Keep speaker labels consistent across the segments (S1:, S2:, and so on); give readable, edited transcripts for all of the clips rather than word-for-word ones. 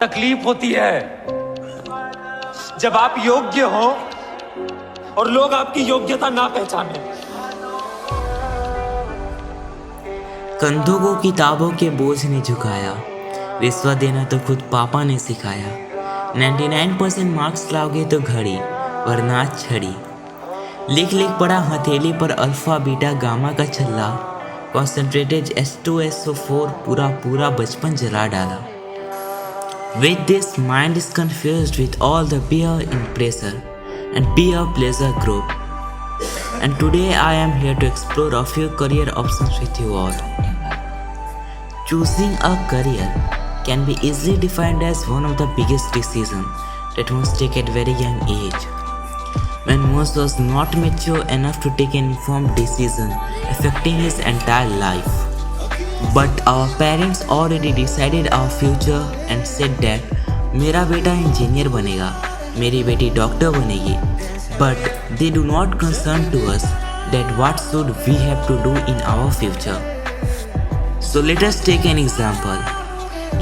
S1: तकलीफ होती है जब आप योग्य हो और लोग आपकी योग्यता ना पहचाने।
S2: कंधों को किताबों के बोझ ने झुकाया, रिश्वत देना तो खुद पापा ने सिखाया। 99% मार्क्स लाओगे तो घड़ी वरना छड़ी। लिख लिख पड़ा हथेली पर अल्फा बीटा गामा का छल्ला। कॉन्सेंट्रेटेड H2SO4 पूरा पूरा बचपन जला डाला। With this, mind is confused with all the peer in pressure and peer pleasure group. And today I am here to explore a few career options with you all. Choosing a career can be easily defined as one of the biggest decisions that one take at very young age, when most was not mature enough to take an informed decision affecting his entire life. But our parents already decided our future and said that मेरा बेटा engineer बनेगा, मेरी बेटी doctor बनेगी. But they do not concern to us that what should we have to do in our future. So let us take an example.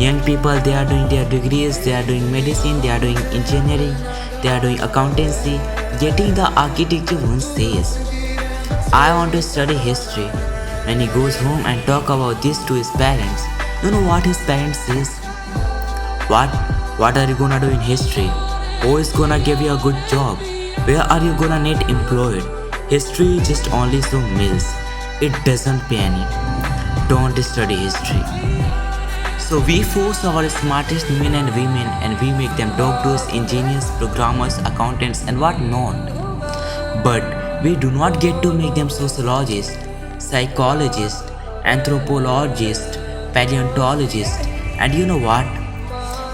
S2: Young people, they are doing their degrees, they are doing medicine, they are doing engineering, they are doing accountancy, getting the architecture one says, I want to study history. When he goes home and talk about this to his parents, you know what his parents says? What are you gonna do in history? Who is gonna give you a good job? Where are you gonna get employed? History is just only some mills. It doesn't pay any. Don't study history. So we force our smartest men and women and we make them doctors, engineers, programmers, accountants and what not. But we do not get to make them sociologists, psychologists, anthropologists, paleontologists, and you know what?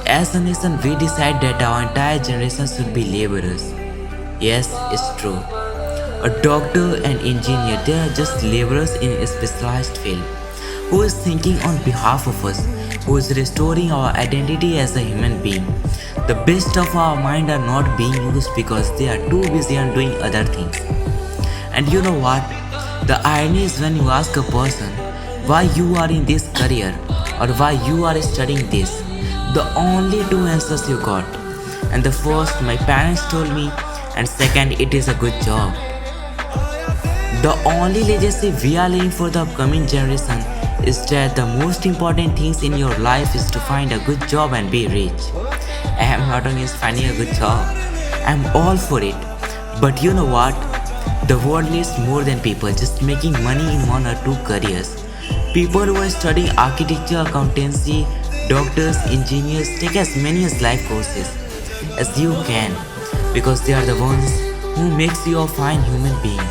S2: As a nation, we decide that our entire generation should be laborers. Yes, it's true. A doctor and engineer, they are just laborers in a specialized field. Who is thinking on behalf of us? Who is restoring our identity as a human being? The best of our mind are not being used because they are too busy on doing other things. And you know what? The irony is when you ask a person why you are in this career or why you are studying this, the only two answers you got. And the first, my parents told me, and second, it is a good job. The only legacy we are laying for the upcoming generation is that the most important things in your life is to find a good job and be rich. I am not against finding a good job. I am all for it. But you know what? The world needs more than people just making money in one or two careers. People who are studying architecture, accountancy, doctors, engineers, take as many as life courses as you can because they are the ones who makes you a fine human being,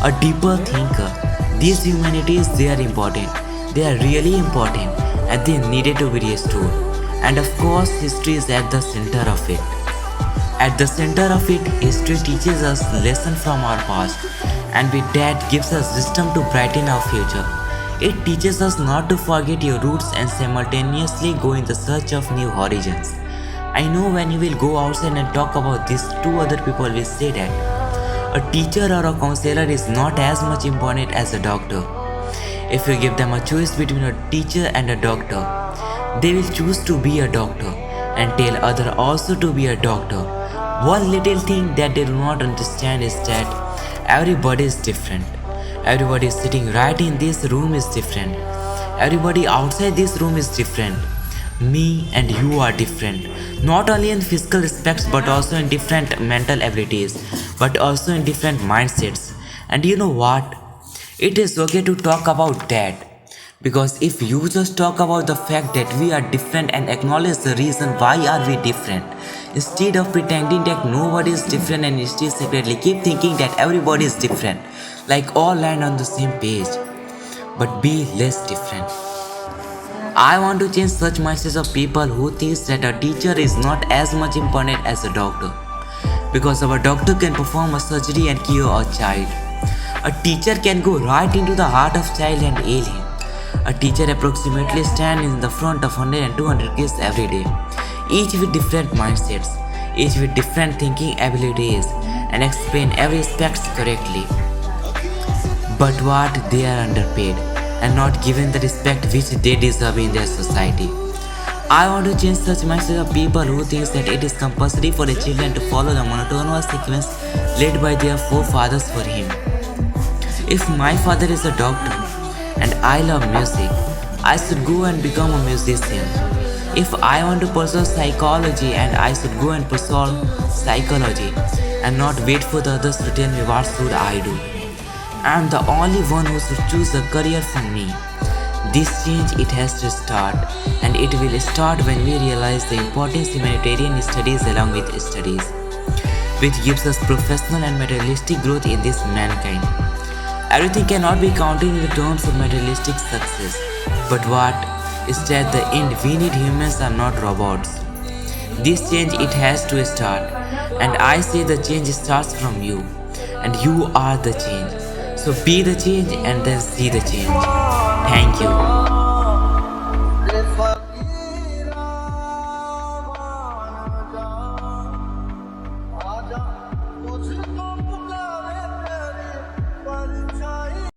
S2: a deeper thinker. These humanities, they are important. They are really important and they needed to be restored. And of course, history is at the center of it. At the center of it, history teaches us lessons from our past and with that gives us wisdom to brighten our future. It teaches us not to forget your roots and simultaneously go in the search of new horizons. I know when you will go outside and talk about this, two other people will say that a teacher or a counselor is not as much important as a doctor. If you give them a choice between a teacher and a doctor, they will choose to be a doctor and tell others also to be a doctor. One little thing that they do not understand is that everybody is different. Everybody sitting right in this room is different. Everybody outside this room is different. Me and you are different. Not only in physical aspects but also in different mental abilities, but also in different mindsets. And you know what? It is okay to talk about that. Because if you just talk about the fact that we are different and acknowledge the reason why are we different, instead of pretending that nobody is different and instead separately keep thinking that everybody is different, like all land on the same page, but be less different. I want to change such mindsets of people who thinks that a teacher is not as much important as a doctor. Because our doctor can perform a surgery and cure a child. A teacher can go right into the heart of child and heal him. A teacher approximately stands in the front of 100 and 200 kids every day, each with different mindsets, each with different thinking abilities, and explain every aspect correctly. But what? They are underpaid and not given the respect which they deserve in their society. I want to change such mindset of people who thinks that it is compulsory for a children to follow the monotonous sequence laid by their forefathers for him. If my father is a doctor and I love music, I should go and become a musician. If I want to pursue psychology and I should go and pursue psychology and not wait for the others to tell me what should I do. I am the only one who should choose a career for me. This change it has to start, and it will start when we realize the importance of humanitarian studies along with studies, which gives us professional and materialistic growth in this mankind. Everything cannot be counted in the terms of materialistic success, but what is at the end we need humans are not robots. This change it has to start, and I say the change starts from you, and you are the change. So be the change and then see the change. Thank you.